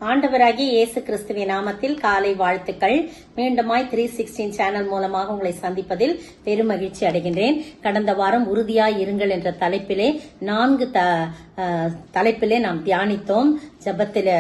ஆண்டவராகிய இயேசு கிறிஸ்துவின் நாமத்தில் காலை வாழ்த்துக்கள். மீண்டுமாய் 316 சேனல் மூலமாக உங்களை சந்திப்பதில் பெரும் மகிழ்ச்சி அடைகின்றேன். கடந்த வாரம் உறுதியாய் இருங்கள் என்ற தலைப்பிலே 4 தலைப்பிலே நாம் தியானித்தோம். ஜெபத்திலே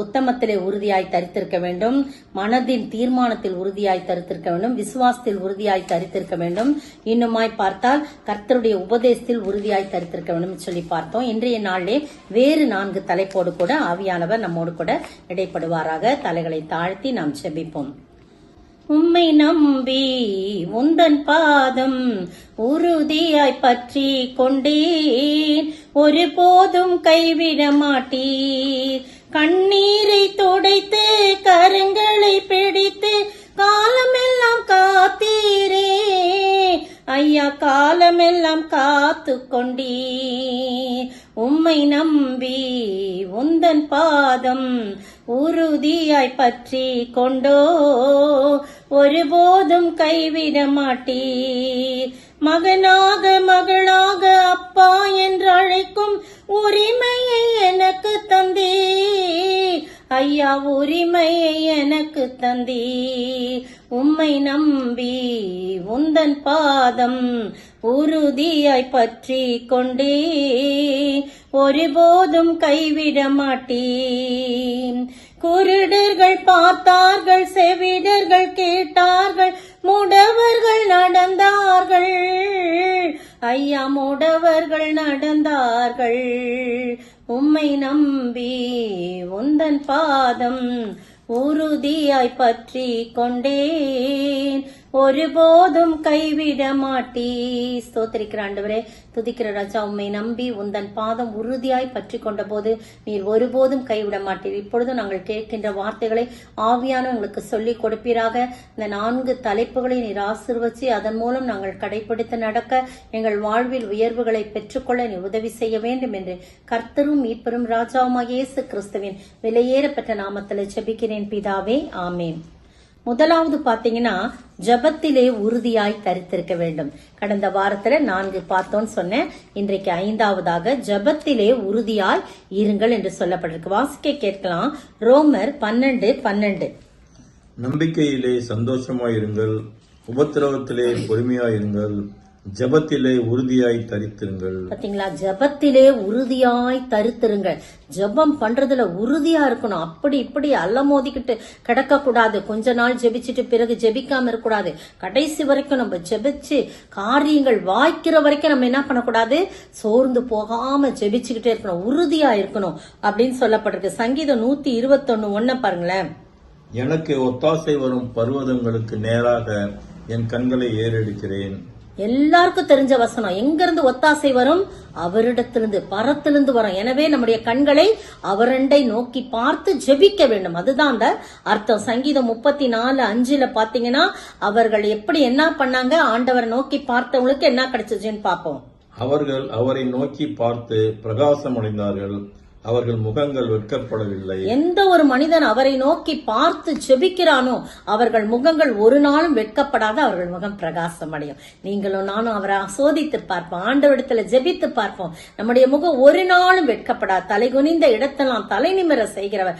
உத்தமத்திலே உறுதியாய் தரித்திருக்க வேண்டும், மனதின் தீர்மானத்தில் உறுதியாய் தரித்திருக்க வேண்டும், விசுவாசத்தில் உறுதியாய் தரித்திருக்க வேண்டும், இன்னுமாய் பார்த்தால் கர்த்தருடைய உபதேசத்தில் உறுதியாய் தரித்திருக்க வேண்டும் சொல்லி பார்த்தோம். இன்றைய நாளிலே வேறு 4 தலைப்போடு கூட ஆவியானவர் நம்மோடு கூட இடைப்படுவாராக. தலைகளை தாழ்த்தி நாம் செபிப்போம். உம்மை நம்பி உந்தன் பாதம் உறுதியாய் பற்றி கொண்டேன், ஒருபோதும் கைவிட மாட்டீர். கண்ணீரை துடைத்து கரங்களை பிடித்து காலமெல்லாம் காத்தீரே ஐயா, காலமெல்லாம் காத்து கொண்டீர். உம்மை நம்பி உந்தன் பாதம் உறுதியாய் பற்றி கொண்டோ, ஒருபோதும் கைவிட மாட்டீர். மகனாக மகளாக அப்பா என்று அழைக்கும் உரிமையை எனக்கு தந்தே ஐயா, உரிமையை எனக்கு தந்தே. உம்மை நம்பி உந்தன் பாதம் உறுதியாய் பற்றி கொண்டே, ஒருபோதும் கைவிட மாட்டேன். குருடர்கள் பார்த்தார்கள், செவிடர்கள் கேட்டார்கள், முடவர்கள் நடந்தார்கள் ஐயா, முடவர்கள் நடந்தார்கள். உம்மை நம்பி உந்தன் பாதம் உறுதியாய் பற்றி கொண்டேன், ஒருபோதும் கைவிட மாட்டீ. ஸ்தோத்திரிக்கிற ஆண்டவரே, துதிக்கிற ராஜா, உம்மை நம்பி உந்தன் பாதம் உறுதியாய் பற்றி கொண்ட போது நீர் ஒருபோதும் கைவிட மாட்டீர். இப்பொழுது நாங்கள் கேட்கின்ற வார்த்தைகளை ஆவியான உங்களுக்கு சொல்லிக் கொடுப்பீராக. இந்த 4 தலைப்புகளை நீர் ஆசீர்வதித்து அதன் மூலம் நாங்கள் கடைபிடித்து நடக்க எங்கள் வாழ்வில் உயர்வுகளை பெற்றுக்கொள்ள நீ உதவி செய்ய வேண்டும் என்று கர்த்தரும் மீட்பரும் ராஜாவுமாகிய இயேசு கிறிஸ்துவின் விலையேறப்பட்ட நாமத்தில் ஜெபிக்கிறேன் பிதாவே, ஆமேன். முதலாவது பாத்தீங்கன்னா ஜெபத்திலே உறுதியாய் தரித்திருக்க வேண்டும். கடந்த வாரத்துல 4 பார்த்தோன்னு சொன்னேன். இன்றைக்கு 5வதாக ஜெபத்திலே உறுதியாய் இருங்கள் என்று சொல்லப்பட்டிருக்கு. வாசிக்க கேட்கலாம். ரோமர் 12:12. நம்பிக்கையிலே சந்தோஷமாயிருங்கள், உபத்திரவத்திலே பொறுமையாயிருங்கள், ஜெபத்திலே உறுதியாய் தரித்திருங்கள். பாத்தீங்களா, ஜெபத்திலே உறுதியாய் தரித்திருங்கள். ஜெபம் பண்றதுல உறுதியா இருக்கணும். அப்படி இப்படி அல்லமோதிக்கிட்டு கிடக்க கூடாது. கொஞ்ச நாள் ஜெபிச்சுட்டு பிறகு ஜெபிக்காம இருக்கக்கூடாது. கடைசி வரைக்கும் நம்ம ஜெபிச்சு காரியங்கள் வாய்க்கிற வரைக்கும் நம்ம என்ன பண்ணக்கூடாது, சோர்ந்து போகாம ஜெபிச்சுக்கிட்டே இருக்கணும், உறுதியா இருக்கணும் அப்படின்னு சொல்லப்பட்டிருக்கு. சங்கீதம் 121:1 பாருங்களேன். எனக்கு ஒத்தாசை வரும் பர்வதங்களுக்கு நேராக என் கண்களை ஏறெடுக்கிறேன். எல்லாருக்கும் தெரிஞ்ச வசனம். எங்க இருந்து ஒத்தாசை வரும்? அவரிடத்திலிருந்து, பரத்திலிருந்து வரும். எனவே நம்முடைய கண்களை அவரண்டை நோக்கி பார்த்து ஜெபிக்க வேண்டும். அதுதான் அந்த அர்த்தம். சங்கீதம் 34:5 பாத்தீங்கன்னா அவர்கள் எப்படி என்ன பண்ணாங்க, ஆண்டவரை நோக்கி பார்த்தவங்களுக்கு என்ன கிடைச்சதுன்னு பாப்போம். அவர்கள் அவரை நோக்கி பார்த்து பிரகாசம் அடைந்தார்கள், அவர்கள் முகங்கள் வெட்கப்படவில்லை. எந்த ஒரு மனிதன் அவரை நோக்கி பார்த்து ஜெபிக்கிறானோ அவர்கள் முகங்கள் ஒரு நாளும் வெட்கப்படாத அவர்கள் முகம் பிரகாசம் அடையும். நீங்களும் நானும் அவரை சோதித்து பார்ப்போம், ஆண்டவரிடத்துல ஜெபித்து பார்ப்போம். நம்முடைய முகம் ஒரு நாளும் வெட்கப்படாது. தலை குனிந்த இடத்தெல்லாம் தலை நிமிர செய்கிறவர்.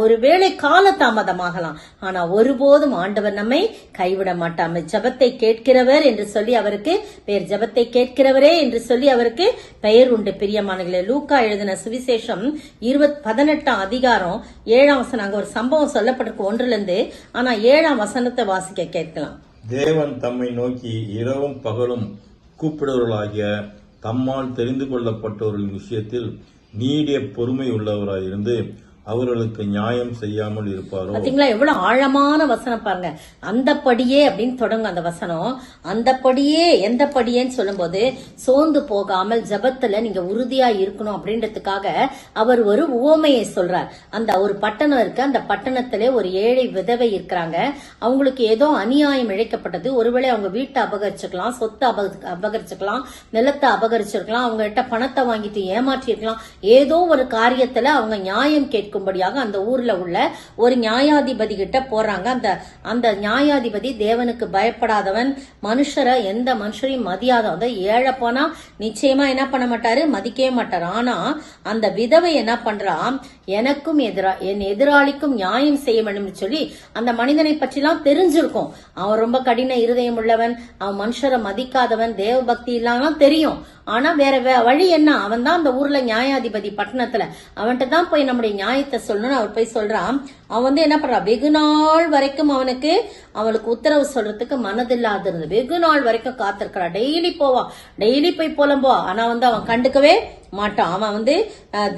ஒருவேளை கால தாமதமாகலாம், ஆனா ஒருபோதும் ஆண்டவர் நம்மை கைவிட மாட்டாம ஜெபத்தை கேட்கிறவர் என்று சொல்லி அவருக்கு பெயர். ஜெபத்தை கேட்கிறவரே என்று சொல்லி அவருக்கு பெயர் உண்டு. பிரியமானங்களே, லூக்கா எழுதின சுவிசேஷம் 18 அதிகாரம் 7ஆம் வசனம். அங்க ஒரு சம்பவம் சொல்லப்பட்டிருக்கு 1 ஆனா 7ஆம் வசனத்தை வாசிக்க கேட்கலாம். தேவன் தம்மை நோக்கி இரவும் பகலும் கூப்பிடுவர்களாகிய தம்மால் தெரிந்து கொள்ளப்பட்டவர்களின் விஷயத்தில் நீடிய பொறுமை உள்ளவராயிருந்து அவர்களுக்கு நியாயம் செய்யாமல் இருப்பாரோ. பாத்தீங்களா, எவ்வளவு ஆழமான வசனம் பாருங்க. அந்தப்படியே அப்படின்னு தொடங்கும் அந்த வசனம். அந்தப்படியே, எந்த படியேன்னு சொல்லும் போது சோர்ந்து போகாமல் ஜெபத்துல நீங்க உறுதியா இருக்கணும் அப்படின்றதுக்காக அவர் ஒரு உவமையை சொல்றார். அந்த ஒரு பட்டணம் இருக்கு. அந்த பட்டணத்திலே ஒரு ஏழை விதவை இருக்கிறாங்க. அவங்களுக்கு ஏதோ அநியாயம் இழைக்கப்பட்டது. ஒருவேளை அவங்க வீட்டை அபகரிச்சுக்கலாம், சொத்தை அபகரிச்சுக்கலாம், நிலத்தை அபகரிச்சிருக்கலாம், அவங்க கிட்ட பணத்தை வாங்கிட்டு ஏமாற்றி இருக்கலாம். ஏதோ ஒரு காரியத்துல அவங்க நியாயம் கேட்கும் கேட்கும்படியாக அந்த ஊர்ல உள்ள ஒரு நியாயாதிபதி கிட்ட போறாங்க. அந்த நியாயாதிபதி தேவனுக்கு பயப்படாதவன், மனுஷரை எந்த மனுஷரையும் மதியாதவன். ஏழை போனா நிச்சயமா என்ன பண்ண மாட்டாரு, மதிக்கவே மாட்டாரு. ஆனா அந்த விதவை என்ன பண்றா, எனக்கும் என் எதிராளிக்கும் நியாயம் செய்ய வேண்டும் சொல்லி அந்த மனிதனை பற்றி எல்லாம் தெரிஞ்சிருக்கும். அவன் ரொம்ப கடின இருதயம் உள்ளவன், அவன் மனுஷரை மதிக்காதவன், தேவ பக்தி இல்லாம தெரியும். ஆனா வேற வழி என்ன, அவன் தான் அந்த ஊர்ல நியாயாதிபதி பட்டணத்துல, அவன்கிட்ட தான் போய் நம்முடைய நியாயத்தை சொல்லணும்னு அவர் போய் சொல்றான். அவன் என்ன பண்றான், வெகு நாள் வரைக்கும் அவளுக்கு உத்தரவு சொல்றதுக்கு மனதில்லாத இருந்தது. வெகு நாள் வரைக்கும் காத்திருக்கிறான். டெய்லி போவான், டெய்லி போய் புலம்புவா. ஆனா அவன் கண்டுக்கவே மாட்டான். அவன்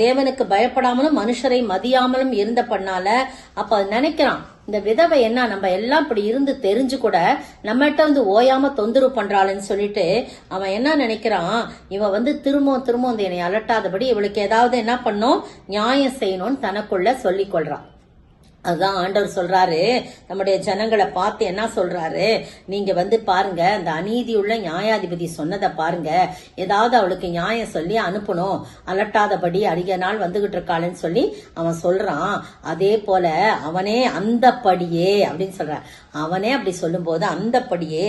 தேவனுக்கு பயப்படாமலும் மனுஷரை மதியாமலும் இருந்த பண்ணால அப்ப நினைக்கிறான், இந்த விதவை என்ன நம்ம எல்லாம் இப்படி இருந்து தெரிஞ்சு கூட நம்மகிட்ட ஓயாம தொந்தரவு பண்றாள்னு சொல்லிட்டு அவன் என்ன நினைக்கிறான், இவ திரும்ப என்னை அலட்டாதபடி இவளுக்கு ஏதாவது என்ன பண்ணும், நியாயம் செய்யணும்னு தனக்குள்ள சொல்லிக் கொள்றான். அதுதான் ஆண்டவர் சொல்றாரு, நம்முடைய ஜனங்களை பார்த்து என்ன சொல்றாரு, நீங்க பாருங்க, அந்த அநீதியுள்ள நியாயாதிபதி சொன்னதை பாருங்க, ஏதாவது அவளுக்கு நியாயம் சொல்லி அனுப்பணும், அலட்டாதபடி அதிக நாள் வந்துகிட்டு இருக்காளுன்னு சொல்லி அவன் சொல்றான். அதே போல அவனே அந்தப்படியே அப்படின்னு சொல்றான். அவனே அப்படி சொல்லும் போது அந்தப்படியே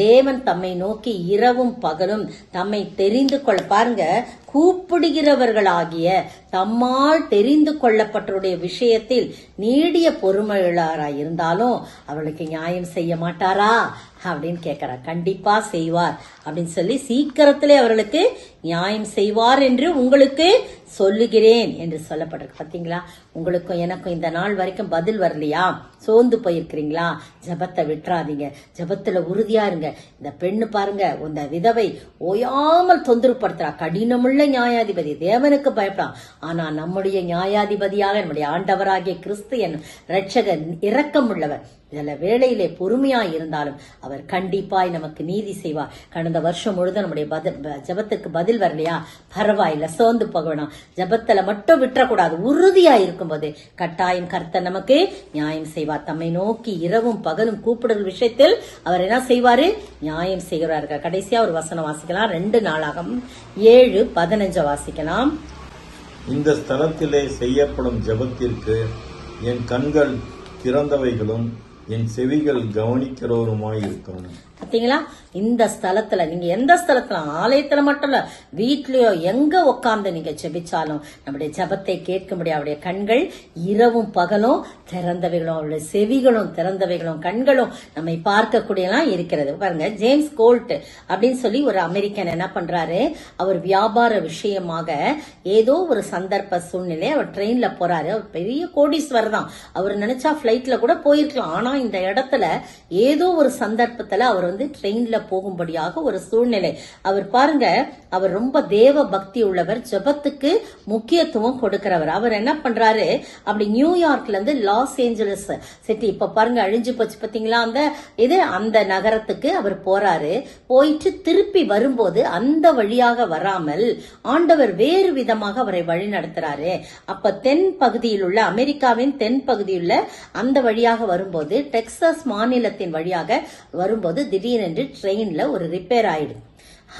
தேவன் தம்மை நோக்கி இரவும் பகலும் தம்மை தெரிந்து கொள்ள, பாருங்க, கூப்பிடுகிறவர்களாகிய தம்மால் தெரிந்து கொள்ளப்பட்டவருடைய விஷயத்தில் நீடிய பொறுமையுள்ளாராய் இருந்தாலும் அவளுக்கு நியாயம் செய்ய மாட்டாரா அப்படின்னு கேட்கிறார். கண்டிப்பா செய்வார் அப்படின்னு சொல்லி சீக்கிரத்திலே அவர்களுக்கு நியாயம் செய்வார் என்று உங்களுக்கு சொல்லுகிறேன் என்று சொல்லப்பட்டிருக்கு. பாத்தீங்களா, உங்களுக்கும் எனக்கும் இந்த நாள் வரைக்கும் பதில் வரலையா, சோர்ந்து போயிருக்கிறீங்களா, ஜபத்தை விட்டுறாதீங்க, ஜபத்துல உறுதியா இருங்க. இந்த பெண்ணு பாருங்க, இந்த விதவை ஓயாமல் தொந்தரவுப்படுத்துறா. கடினமுள்ள நியாயாதிபதி, தேவனுக்கு பயப்படாம். ஆனா நம்முடைய நியாயாதிபதியாக நம்முடைய ஆண்டவராகிய கிறிஸ்து என் இரட்சகர் இரக்கம் உள்ளவர். இதுல வேளையிலே பொறுமையா இருந்தாலும் அவர் கண்டிப்பாய் நமக்கு நீதி செய்வார். கடந்த வருஷம் முழுதும் நம்முடைய ஜபத்துக்கு பதில் வரலையா, பரவாயில்ல, சோர்ந்து போக வேணாம். ஜபத்துல மட்டும் விட்டுறக்கூடாது. உறுதியா இருக்கும்போது கட்டாயம் கர்த்தர் நமக்கு நியாயம் செய்வார். தம்மை நோக்கி இரவும் பகலும் கூப்பிடுற விஷயத்தில் அவர் என்ன செய்வாரு, நியாயம் செய்கிறார்கள். கடைசியா ஒரு வசனம் வாசிக்கலாம். 2 நாளாகமம் 7:15 வாசிக்கலாம். இந்த ஸ்தலத்திலே செய்யப்படும் ஜபத்திற்கு என் கண்கள் திறந்தவைகளும் என் செவிகள் கவனிக்கிறவருமாயிருக்கும். பாத்தீங்களா, இந்த ஸ்தலத்துல நீங்க எந்த ஸ்தலத்துல, ஆலயத்துல மட்டும் இல்ல, வீட்லயோ எங்க உட்கார்ந்து நீங்க ஜெபிச்சாலும் நம்முடைய ஜபத்தை கேட்க முடியும். அவருடைய கண்கள் இரவும் பகலும் திறந்தவைகளும், அவருடைய செவிகளும் திறந்தவைகளும், கண்களும் நம்மை பார்க்கக்கூடியலாம் இருக்கிறது. பாருங்க, ஜேம்ஸ் கோல்ட் அப்படின்னு சொல்லி ஒரு அமெரிக்கன் என்ன பண்றாரு, அவர் வியாபார விஷயமாக ஏதோ ஒரு சந்தர்ப்ப சூழ்நிலை அவர் ட்ரெயின்ல போறாரு. அவர் பெரிய கோடீஸ்வரர் தான். அவர் நினைச்சா பிளைட்ல கூட போயிருக்கலாம். ஆனா இந்த இடத்துல ஏதோ ஒரு சந்தர்ப்பத்துல அவர் ட்ரெயின்ல போகும்படியாக ஒரு சூழ்நிலை. அவர் பாருங்க, அவர் ரொம்ப தேவ பக்தி உள்ளவர், ஜபத்துக்கு முக்கியத்துவம் கொடுக்கிறவர். அவர் என்ன பண்றாரு, அப்படி நியூயார்க்ல இருந்து லாஸ் ஏஞ்சலஸ் சிட்டி, இப்ப பாருங்க அழிஞ்சு போச்சு பாத்தீங்களா, அந்த நகரத்துக்கு அவர் போறாரு. போயிட்டு திருப்பி வரும்போது அந்த வழியாக வராமல் ஆண்டவர் வேறு விதமாக அவரை வழி நடத்துறாரு. அப்ப தென் பகுதியில் உள்ள, அமெரிக்காவின் தென் பகுதியில் உள்ள அந்த வழியாக வரும்போது, டெக்சாஸ் மாநிலத்தின் வழியாக வரும்போது திடீரென்று ட்ரெயின்ல ஒரு ரிப்பேர் ஆயிடுது.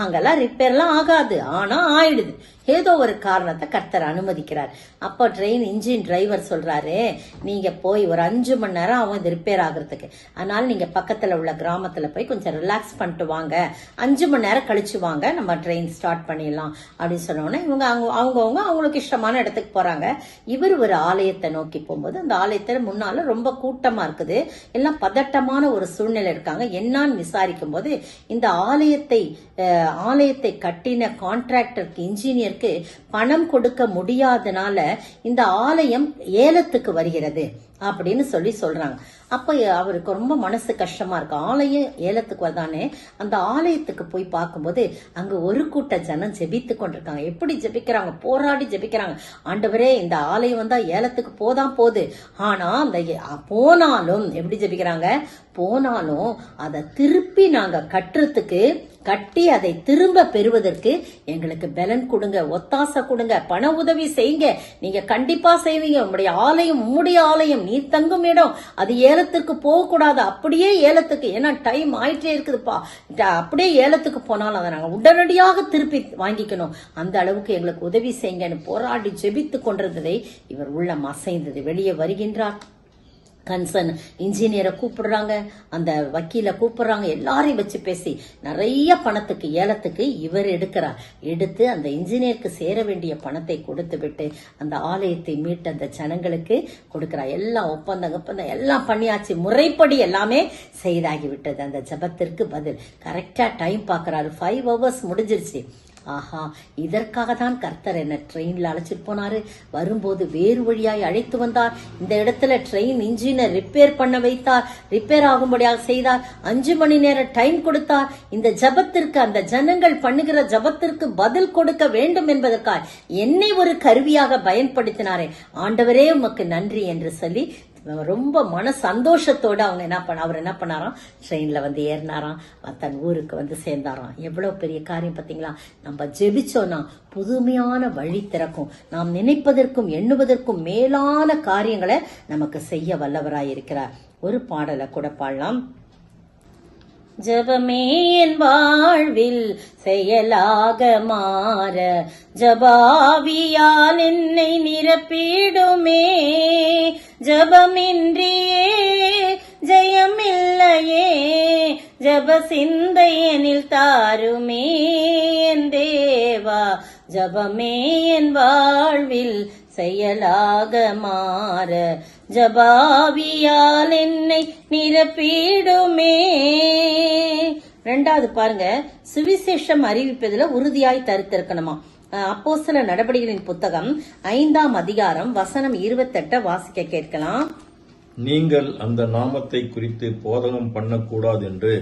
அங்கெல்லாம் ரிப்பேர்லாம் ஆகாது, ஆனா ஆயிடுது. ஏதோ ஒரு காரணத்தை கர்த்தர் அனுமதிக்கிறார். அப்ப ட்ரெயின் இன்ஜின் டிரைவர் சொல்றாரு, நீங்க போய் ஒரு 5 மணி நேரம் ஆகும் இது ரிப்பேர் ஆகுறதுக்கு, அதனால நீங்க பக்கத்துல உள்ள கிராமத்துல போய் கொஞ்சம் ரிலாக்ஸ் பண்ணிட்டு வாங்க, 5 மணி நேரம் கழிச்சு வாங்க, நம்ம ட்ரெயின் ஸ்டார்ட் பண்ணிடலாம் அப்படின்னு சொன்னோன்னே இவங்க அவங்கவுங்க அவங்களுக்கு இஷ்டமான இடத்துக்கு போறாங்க. இவர் ஒரு ஆலயத்தை நோக்கி போகும்போது அந்த ஆலயத்துல முன்னால ரொம்ப கூட்டமா இருக்குது, எல்லாம் பதட்டமான ஒரு சூழ்நிலை இருக்காங்க. என்னன்னு விசாரிக்கும் போது இந்த ஆலயத்தை கட்டின கான்ட்ராக்டருக்கு, இன்ஜினியர் பணம் கொடுக்க முடியாதனால இந்த ஆலயம் ஏலத்துக்கு வருகிறது அப்படின்னு சொல்றாங்க. அப்ப அவருக்கு ரொம்ப மனசு கஷ்டமா இருக்கு. ஆலயம் ஏலத்துக்கு வரதானே, அந்த ஆலயத்துக்கு போய் பார்க்கும்போது அங்க ஒரு கூட்ட ஜனம் ஜெபித்து கொண்டிருக்காங்க. எப்படி ஜெபிக்கிறாங்க, போராடி ஜெபிக்கிறாங்க. ஆண்டவரே, இந்த ஆலயம் ஏலத்துக்கு போகுது, ஆனா அந்த போனாலும் எப்படி ஜெபிக்கிறாங்க, போனாலும் அதை திருப்பி நாங்க கட்டுறதுக்கு கட்டி அதை திரும்ப பெறுவதற்கு எங்களுக்கு பலன் கொடுங்க, ஒத்தாசை கொடுங்க, பண உதவி செய்யுங்க. நீங்க கண்டிப்பா செய்வீங்க. உம்முடைய ஆலயம் நீர் தங்கும் இடம், அது ஏலத்திற்கு போகக்கூடாது. அப்படியே ஏலத்துக்கு, ஏன்னா டைம் ஆயிட்டே இருக்குதுப்பா, அப்படியே ஏலத்துக்கு போனாலும் அதை நாங்க உடனடியாக திருப்பி வாங்கிக்கணும். அந்த அளவுக்கு எங்களுக்கு உதவி செய்யுங்கன்னு போராடி ஜெபித்து கொண்டிருந்ததை இவர் உள்ளம் அசைந்தது. வெளியே வருகின்றார். கன்சர்ன் இன்ஜினியரை கூப்பிடுறாங்க, அந்த வக்கீல கூப்பிடுறாங்க, எல்லாரையும் வச்சு பேசி நிறைய பணத்துக்கு ஏலத்துக்கு இவர் எடுத்து அந்த இன்ஜினியருக்கு சேர வேண்டிய பணத்தை கொடுத்து விட்டு அந்த ஆலயத்தை மீட்டு அந்த ஜனங்களுக்கு கொடுக்கிறார். எல்லாம் ஒப்பந்தம் எல்லாம் பண்ணியாச்சு, முறைப்படி எல்லாமே செய்தாகி விட்டது. அந்த ஜபத்திற்கு பதில் கரெக்டா டைம் பாக்குறாரு. 5 hours முடிஞ்சிருச்சு. ஆஹா, இதற்காக தான் கர்த்தர் என்ன ட்ரெயின்ல அழைச்சிட்டு போனாரு. வரும்போது வேறு வழியாய் அழைத்து வந்தார். இந்த இடத்துல ட்ரெயின் இன்ஜினை ரிப்பேர் பண்ண வைத்தார், ரிப்பேர் ஆகும்படியாக செய்தார். 5 மணி நேரம் டைம் கொடுத்தார். இந்த ஜபத்திற்கு, அந்த ஜனங்கள் பண்ணுகிற ஜபத்திற்கு பதில் கொடுக்க வேண்டும் என்பதற்காக என்னை ஒரு கருவியாக பயன்படுத்தினாரே. ஆண்டவரே உமக்கு நன்றி என்று சொல்லி ரொம்ப மன சந்தோஷத்தோட அவர் என்ன பண்ணாராம், ட்ரெயின்ல வந்து ஏறினாராம், தன் ஊருக்கு வந்து சேர்ந்தாராம். எவ்வளவு பெரிய காரியம் பாத்தீங்களா? நம்ம ஜெபிச்சோம்னா புதுமையான வழி திறக்கும். நாம் நினைப்பதற்கும் எண்ணுவதற்கும் மேலான காரியங்களை நமக்கு செய்ய வல்லவராய் இருக்கிறார். ஒரு பாடலை கூட பாடலாம். ஜபமே என் வாழ்வில் செயலாக மாற, ஜபாவியால் என்னை நிரப்பிடுமே. ஜபமின்றியே ஜெயமில்லையே, ஜப சிந்தையனில் தாருமே என் தேவா. ஜபமே என் வாழ்வில் செயலாக மாற, ஜபாவியால் என்னை நிரப்பிடுமே. 2வது பாருங்க, சுவிசேஷம் அறிவிப்பதில் உறுதியாய் தரித்திருக்கணுமா. அப்போஸ்தலர் நடபடிகளின் புத்தகம் 5ஆம் அதிகாரம் வசனம் 28 வாசிக்க கேட்கலாம். நீங்கள் அந்த நாமத்தை குறித்து போதகம் பண்ணக்கூடாது என்று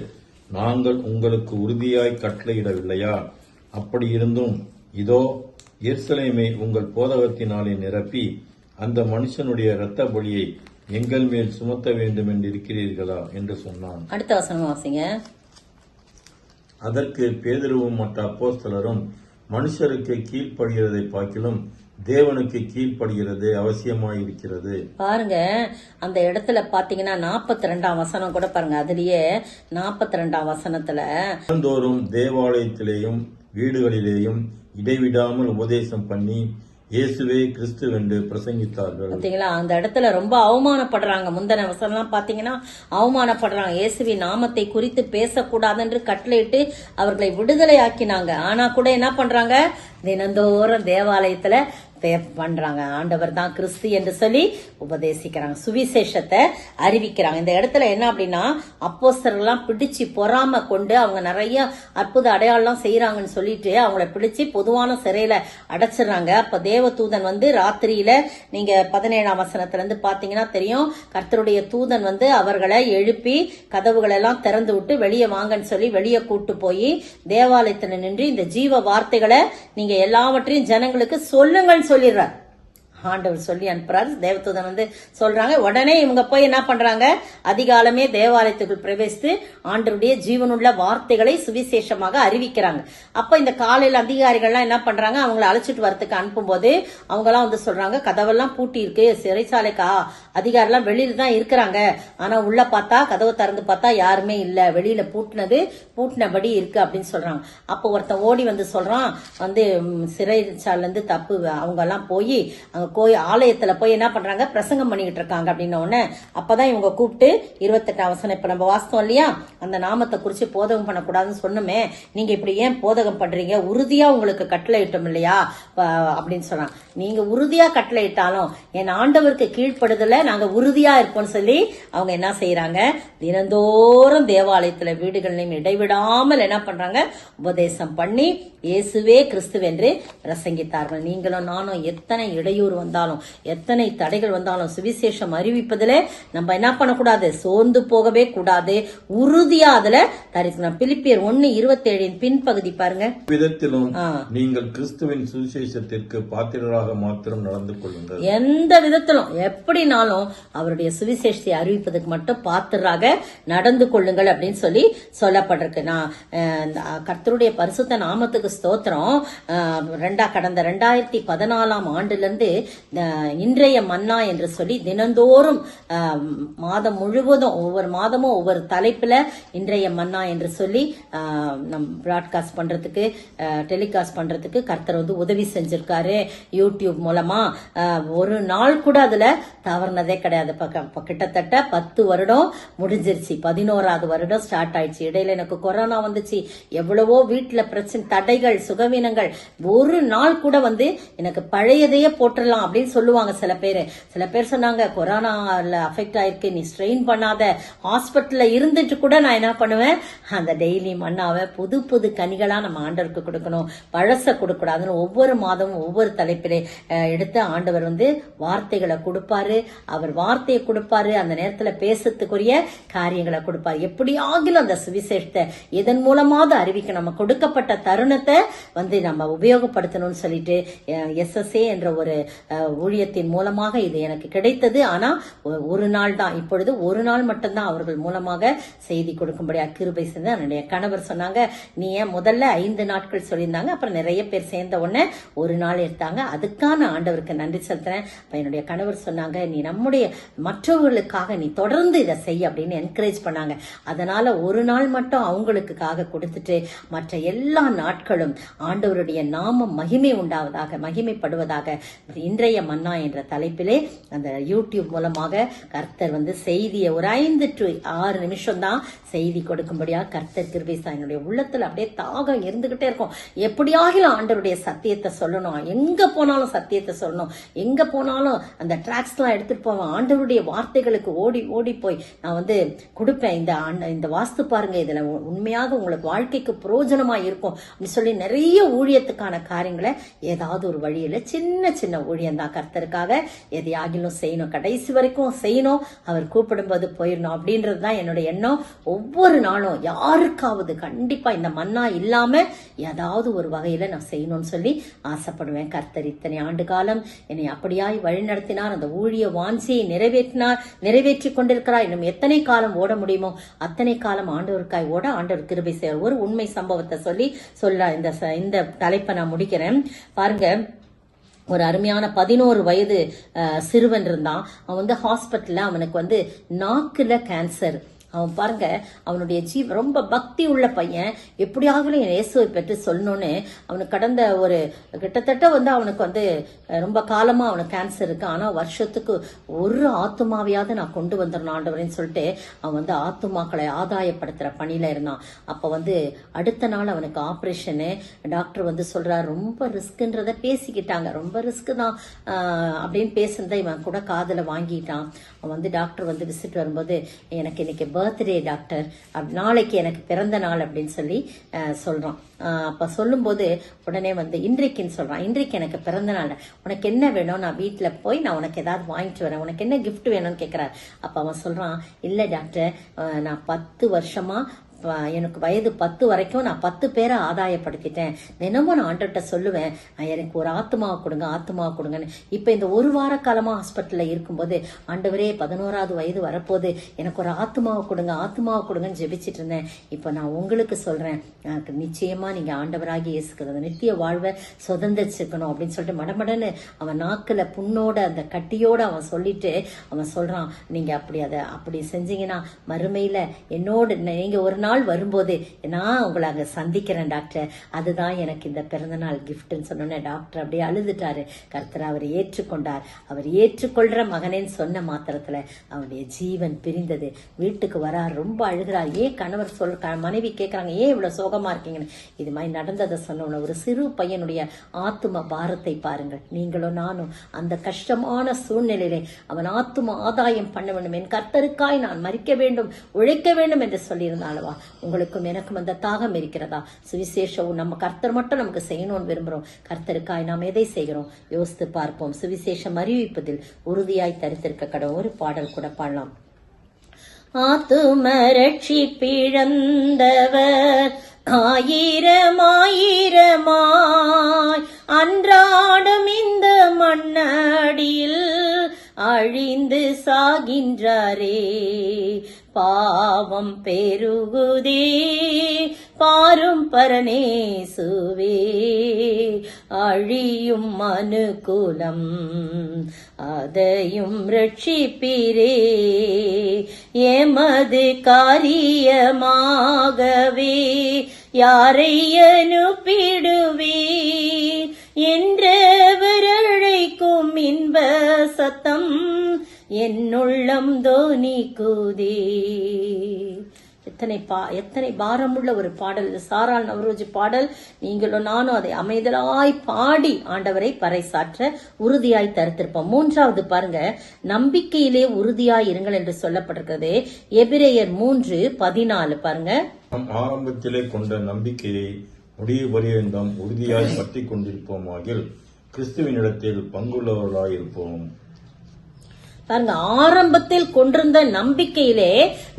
நாங்கள் உங்களுக்கு உறுதியாய் கட்டளையிடவில்லையா? அப்படி இருந்தும் இதோ எருசலேமை உங்கள் போதகத்தினாலே நிரப்பி அந்த மனுஷனுடைய இரத்த பலியை எங்கள் மேல் சுமத்த வேண்டும் என்று இருக்கிறீர்களா என்று சொன்னான். அடுத்த வசனம் வாசிங்க. அதற்கு பேதுருவும் மற்ற அப்போஸ்தலரும், மனுஷருக்கு கீழ்ப்படுகிறதை பார்க்கிலும் தேவனுக்கு கீழ்ப்படுகிறது அவசியமாயிருக்கிறது. பாருங்க, அந்த இடத்துல பாத்தீங்கன்னா 42ஆம் வசனம் கூட பாருங்க. அதுலயே 42ஆம் வசனத்துல, தினந்தோறும் தேவாலயத்திலேயும் வீடுகளிலேயும் இடைவிடாமல் உபதேசம் பண்ணி இயேசுவே கிறிஸ்து என்று பிரசங்கித்தார்கள். பாத்தீங்களா, அந்த இடத்துல ரொம்ப அவமானப்படுறாங்க. முந்தின வசனம் பாத்தீங்கன்னா அவமானப்படுறாங்க. இயேசுவின் நாமத்தை குறித்து பேசக்கூடாது என்று கட்டளையிட்டு அவர்களை விடுதலை ஆக்கினாங்க. ஆனா கூட என்ன பண்றாங்க, தினந்தோறும் தேவாலயத்துல பண்றாங்க. ஆண்டவர் தான் கிறிஸ்து என்று சொல்லி உபதேசிக்கிறாங்க, சுவிசேஷத்தை அறிவிக்கிறாங்க. இந்த இடத்துல என்ன அப்படின்னா, அப்போஸ்தலர்லாம் பிடிச்சு பொறாம கொண்டு அவங்க நிறைய அற்புத அடையாளம் செய்யறாங்கன்னு சொல்லிட்டு அவங்கள பிடிச்சு பொதுவான சிறையில அடைச்சிடறாங்க. அப்ப தேவதூதன் வந்து ராத்திரியில, நீங்க 17ஆம் வசனத்துல இருந்து பாத்தீங்கன்னா தெரியும், கர்த்தருடைய தூதன் வந்து அவர்களை எழுப்பி கதவுகள் எல்லாம் திறந்து விட்டு வெளியே வாங்கன்னு சொல்லி வெளியே கூட்டு போய் தேவாலயத்துல நின்று இந்த ஜீவ வார்த்தைகளை நீங்க எல்லாவற்றையும் ஜனங்களுக்கு சொல்லுங்கன்னு சொல்லிடுறார். ஆண்டவர் சொல்லி அனுப்புறாரு. தேவதூதன் வந்து சொல்றாங்க. உடனே இவங்க போய் என்ன பண்றாங்க, அதிகாலமே தேவாலயத்துக்குள் பிரவேசித்து ஆண்டவருடைய ஜீவனுள்ள வார்த்தைகளை சுவிசேஷமாக அறிவிக்கிறாங்க. அப்ப இந்த காலையில் அதிகாரிகள்லாம் என்ன பண்றாங்க, அவங்களை அழைச்சிட்டு வரத்துக்கு அனுப்பும் போது அவங்க எல்லாம் வந்து சொல்றாங்க, கதவெல்லாம் பூட்டி இருக்கு, சிறைச்சாலைக்கா அதிகாரிலாம் வெளியில தான் இருக்கிறாங்க, ஆனா உள்ள பார்த்தா கதவை திறந்து பார்த்தா யாருமே இல்ல, வெளியில பூட்டினபடி இருக்கு அப்படின்னு சொல்றாங்க. அப்போ ஒருத்தன் ஓடி வந்து சொல்றான், வந்து சிறைச்சாலைல இருந்து தப்பு அவங்க எல்லாம் போய் ஆலயத்துல போய் என்ன பண்றாங்க, பிரசங்கம் பண்ணிக்கிட்டு இருக்காங்க அப்படின்ன உடனே அப்பதான் இவங்க கூப்பிட்டு 28ஆம் வசனம் இப்ப நம்ம வாசித்தோம் இல்லையா, அந்த நாமத்தை குறிச்சு போதகம் பண்ணக்கூடாதுன்னு சொன்னோமே, நீங்க இப்படி ஏன் போதகம் பண்றீங்க, உறுதியா உங்களுக்கு கட்டளை இட்டோம் இல்லையா அப்படின்னு சொன்னாங்க. நீங்க உறுதியா கட்டளை இட்டாலும் என் ஆண்டவருக்கு கீழ்ப்படுதல நாங்க உறுதியா இருப்போம்னு சொல்லி அவங்க என்ன செய்யறாங்க, தினந்தோறும் தேவாலயத்துல வீடுகளையும் இடைவிடாமல் என்ன பண்றாங்க, உபதேசம் பண்ணி இயேசுவே கிறிஸ்து என்று பிரசங்கித்தார்கள். நீங்களும் நானும் எத்தனை இடையூறு வந்தாலும் எத்தனை தடைகள் வந்தாலும் சுவிசேஷம் அறிவிப்பதிலே நம்ம என்ன பண்ணக்கூடாது, சோர்ந்து போகவே கூடாது, உறுதியா அதுல தரிக்கணும். பிலிப்பியர் 1:27 பின்பகுதி பாருங்க. விதத்திலும் நீங்கள் கிறிஸ்துவின் சுவிசேஷத்திற்கு பாத்திரராக மாத்திரம் நடந்து கொள்ளுங்கள். எந்த விதத்திலும் எப்படினாலும் அவருடைய சுவிசேஷத்தை அறிவிப்பதற்கு மட்டும் பாத்திரராக நடந்து கொள்ளுங்கள் அப்படின்னு சொல்லி சொல்லப்பட்டிருக்கு. நான் கர்த்தருடைய பரிசுத்த நாமத்துக்கு ஸ்தோத்திரம். கடந்த 2014 ஆண்டிலிருந்து இன்றைய மன்னா என்று சொல்லி தினந்தோறும் மாதம் முழுவதும் ஒவ்வொரு மாதமும் ஒவ்வொரு தலைப்புல இன்றைய மன்னா என்று சொல்லி நம் பிராட்காஸ்ட் பண்றதுக்கு டெலிகாஸ்ட் பண்றதுக்கு கர்த்தர் வந்து உதவி செஞ்சிருக்காரு. யூடியூப் மூலமா ஒரு நாள் கூட அதுல தவறுனதே கிடையாது. கிட்டத்தட்ட 10 வருடம் முடிஞ்சிருச்சு. 11வது வருடம் ஸ்டார்ட் ஆயிடுச்சு. இடையில எனக்கு கொரோனா வந்துச்சு. எவ்வளவோ வீட்டுல பிரச்சனை, தடைகள், சுகவீனங்கள். ஒரு நாள் கூட வந்து எனக்கு பழையதையே போட்டுடலாம் அப்படின்னு சொல்லுவாங்க சில பேர் சொன்னாங்க, கொரோனால அஃபெக்ட் ஆயிருக்கு, நீ ஸ்ட்ரெயின் பண்ணாத. ஹாஸ்பிட்டல்ல இருந்துட்டு கூட நான் என்ன பண்ணுவேன், அந்த டெய்லி மண்ணாவை புது புது கனிகளா நம்ம ஆண்டவருக்கு கொடுக்கணும், பழச கொடுக்கூடாதுன்னு ஒவ்வொரு மாதமும் ஒவ்வொரு தலைப்பிலே எடுத்து ஆண்டவர் வந்து வார்த்தைகளை கொடுப்பாரு. அவர் வார்த்தையை கொடுப்பாரு, அந்த நேரத்துல பேசத்துக்குரிய காரியங்களை கொடுப்பாரு. எப்படியாகிலும் அந்த சுவிசேஷத்தை இதன் மூலமாவது அறிவிக்க நம்ம கொடுக்கப்பட்ட தருணத்தை வந்து நம்ம உபயோகப்படுத்தணும்னு சொல்லிட்டு SSA என்ற ஒரு ஊழியத்தின் மூலமாக இது எனக்கு கிடைத்தது. ஆனா ஒரு நாள் தான், இப்பொழுது ஒரு நாள் மட்டும்தான் அவர்கள் மூலமாக செய்தி கொடுக்கும்படியா கிருபை செஞ்சு என்னுடைய கணவர் சொன்னாங்க, நீ ஏன் முதல்ல 5 நாட்கள் சொல்லியிருந்தாங்க, அப்புறம் நிறைய பேர் சேர்ந்த உடனே ஒரு நாள் எடுத்தாங்க. அதுக்கான ஆண்டவருக்கு நன்றி செலுத்துறேன். என்னுடைய கணவர் சொன்னாங்க, நீ நம்முடைய மற்றவர்களுக்காக நீ தொடர்ந்து இதை செய்ய அப்படின்னு என்கரேஜ் பண்ணாங்க. அதனால ஒரு நாள் மட்டும் அவங்களுக்காக கொடுத்துட்டு மற்ற எல்லா நாட்களும் ஆண்டவருடைய நாமம் மகிமை உண்டாவதாக, மகிமைப்படுவதாக இன்றைய மன்னா என்ற தலைப்பிலே அந்த யூடியூப் மூலமாக கர்த்தர் வந்து செய்தியை ஒரு 5 to 6 நிமிஷம் தான் செய்தி கொடுக்கும்படியா கர்த்தர் கிருபை செய்தார். என்னுடைய உள்ளத்துல அப்படியே தாகம் இருந்துகிட்டே இருக்கும். எப்படியாகிலும் ஆண்டவருடைய சத்தியத்தை சொல்லணும், எங்க போனாலும் சத்தியத்தை சொல்லணும், எங்க போனாலும் அந்த டிராக்ஸ் எல்லாம் எடுத்துட்டு போவேன். ஆண்டவருடைய வார்த்தைகளுக்கு ஓடி ஓடி போய் நான் வந்து கொடுப்பேன். இந்த வாஸ்து பாருங்க, இதுல உண்மையாக உங்களுக்கு வாழ்க்கைக்கு பிரயோஜனமா இருக்கும் அப்படின்னு சொல்லி நிறைய ஊழியத்துக்கான காரியங்களை ஏதாவது ஒரு வழியில சின்ன சின்ன ஊழியம் தான் கர்த்தருக்காக எதையாகிலும் செய்யணும், கடைசி வரைக்கும் செய்யணும், அவர் கூப்பிடும்போது போயிடணும் அப்படின்றதுதான் என்னுடைய எண்ணம். ஒவ்வொரு நாளும் யாருக்காவது கண்டிப்பா இந்த மன்னா இல்லாம ஏதாவது ஒரு வகையில நான் செய்யணும்னு சொல்லி ஆசைப்படுவேன். கர்த்தர் இத்தனை ஆண்டு காலம் என்னை அப்படியாய் வழிநடத்தினார். அந்த ஊழிய வாஞ்சியை நிறைவேற்றி கொண்டிருக்கிறார். இன்னும் எத்தனை காலம் ஓட முடியுமோ அத்தனை காலம் ஆண்டவருக்காய் ஓட ஆண்டவர் கிருபை செய்ய. ஒரு உண்மை சம்பவத்தை சொல்ல இந்த தலைப்பை நான் முடிக்கிறேன். பாருங்க, ஒரு அருமையான 11 வயது சிறுவன் இருந்தான். அவன் வந்து ஹாஸ்பிட்டல்ல அவனுக்கு வந்து நாக்குல கேன்சர். அவன் பாருங்க, அவனுடைய ரொம்ப பக்தி உள்ள பையன். எப்படியாகலும் இயேசுவை பற்றி சொல்லணும்னு அவனுக்கு கடந்த ஒரு கிட்டத்தட்ட வந்து அவனுக்கு வந்து ரொம்ப காலமா அவனுக்கு கேன்சர் இருக்கு. ஆனா வருஷத்துக்கு ஒரு ஆத்துமாவையாவது நான் கொண்டு வந்துடணும் ஆண்டவரேன்னு சொல்லிட்டு அவன் வந்து ஆத்துமாக்களை ஆதாயப்படுத்துற பணியில இருந்தான். அப்ப வந்து அடுத்த நாள் அவனுக்கு ஆபரேஷனு. டாக்டர் வந்து சொல்றாரு, ரொம்ப ரிஸ்க்ன்றத பேசிக்கிட்டாங்க, ரொம்ப ரிஸ்க் தான் அப்படின்னு பேசுனதை இவன் கூட காதுல வாங்கிட்டான். அவன் வந்து டாக்டர் வந்து விசிட் வரும்போது, எனக்கு இன்னைக்கு பர்த்டே டாக்டர், நாளைக்கு எனக்கு பிறந்த நாள் அப்படின்னு சொல்லி சொல்றான். அப்ப சொல்லும் போது உடனே வந்து இன்றைக்குன்னு சொல்றான், இன்றைக்கு எனக்கு பிறந்த நாள், உனக்கு என்ன வேணும், நான் வீட்டுல போய் நான் உனக்கு ஏதாவது வாங்கிட்டு வரேன், உனக்கு என்ன கிஃப்ட் வேணும்னு கேட்கிறார். அப்ப அவன் சொல்றான், இல்ல டாக்டர், நான் 10 வருஷமா எனக்கு வயது 10 வரைக்கும் நான் 10 பேரை ஆதாயப்படுத்திட்டேன். தினமும் நான் ஆண்டவர்கிட்ட சொல்லுவேன், எனக்கு ஒரு ஆத்மாவை கொடுங்கன்னு. இப்ப இந்த ஒரு வார காலமா ஹாஸ்பிட்டல்ல இருக்கும்போது, ஆண்டவரே 11வது வயது வரப்போது, எனக்கு ஒரு ஆத்மாவை கொடுங்கன்னு ஜெபிச்சிட்டு இருந்தேன். இப்ப நான் உங்களுக்கு சொல்றேன், நிச்சயமா நீங்க ஆண்டவராகி இயேசுக்கிறது நித்திய வாழ்வை சுதந்திரிச்சிருக்கணும் அப்படின்னு சொல்லிட்டு மடமடன்னு அவன் நாக்குல புண்ணோட அந்த கட்டியோட அவன் சொல்லிட்டு அவன் சொல்றான், நீங்க அப்படி செஞ்சீங்கன்னா மறுமையில என்னோட நீங்க ஒரு நாள் வரும்போது நான் உங்களை அங்க சந்திக்கிறேன் டாக்டர், அதுதான் எனக்கு இந்த பிறந்த நாள் கிஃப்ட்னு சொன்னோன்னே டாக்டர் அப்படியே அழுதுட்டாரு. கர்த்தர் அவர் ஏற்றுக்கொண்டார். அவர் ஏற்றுக்கொள்ற மகனேன்னு சொன்ன மாத்திரத்துல அவருடைய ஜீவன் பிரிந்தது. வீட்டுக்கு வரார், ரொம்ப அழுகிறார். ஏன் கணவர் மனைவி கேட்கறாங்க, ஏன் இவ்வளவு சோகமா இருக்கீங்கன்னு. இது மாதிரி நடந்ததை சொன்ன ஒரு சிறு பையனுடைய ஆத்தும பாரத்தை பாருங்கள். நீங்களும் நானும் அந்த கஷ்டமான சூழ்நிலையிலே அவன் ஆத்தும ஆதாயம் பண்ண வேண்டும், என் கர்த்தருக்காய் நான் மறிக்க வேண்டும், உழைக்க வேண்டும் என்று சொல்லியிருந்தாலும் உங்களுக்கும் எனக்கும் அந்த தாகம் இருக்கிறதா? சுவிசேஷம் நம்ம கர்த்தர் மட்டும் நமக்கு செய்யணும்னு விரும்புறோம். கர்த்தருக்காய் நாம் எதை செய்கிறோம் யோசித்து பார்ப்போம். சுவிசேஷம் அறிவிப்பதில் உறுதியாய் தரித்திருக்க கடவுள். ஒரு பாடல் கூட பாடலாம். ஆத்தும ரட்சிப்பிழந்தவர் ஆயிரமாயிரமாய் அன்றாடம் இந்த மண்ணடியில் அழிந்து சாகின்றாரே. பாவம் பெருகுதே பாரும் பரநேசுவே, அழியும் மனுகுலம் அதையும் ரட்சிப்பீரே. எமது காரியமாகவே யாரை அனுப்பிடுவீர் என்றவர் அழைக்கும் இன்ப சத்தம் என்னுள்ளம் தோனிக்குதே. எத்தனை பாரமுள்ள ஒரு பாடல் இது. சாராள் நவரோஜி பாடல். நீங்களும் நானும் அதை அமைதலாய் பாடி ஆண்டவரை பறைசாற்ற உறுதியாய் தரித்திருப்போம். மூன்றாவது பாருங்க, நம்பிக்கையிலே உறுதியாய் இருங்கள் என்று சொல்லப்பட்டிருக்கிறது. எபிரேயர் 3:14 பாருங்க. ஆரம்பத்திலே கொண்ட நம்பிக்கையை முடிவு பரியந்தம் உறுதியாய் பற்றி கொண்டிருப்போமாகில் கிறிஸ்துவினிடத்தில் பங்குள்ளவர்களாயிருப்போம். பாருங்க, ஆரம்பத்தில் கொண்டிருந்த நம்பிக்கையிலே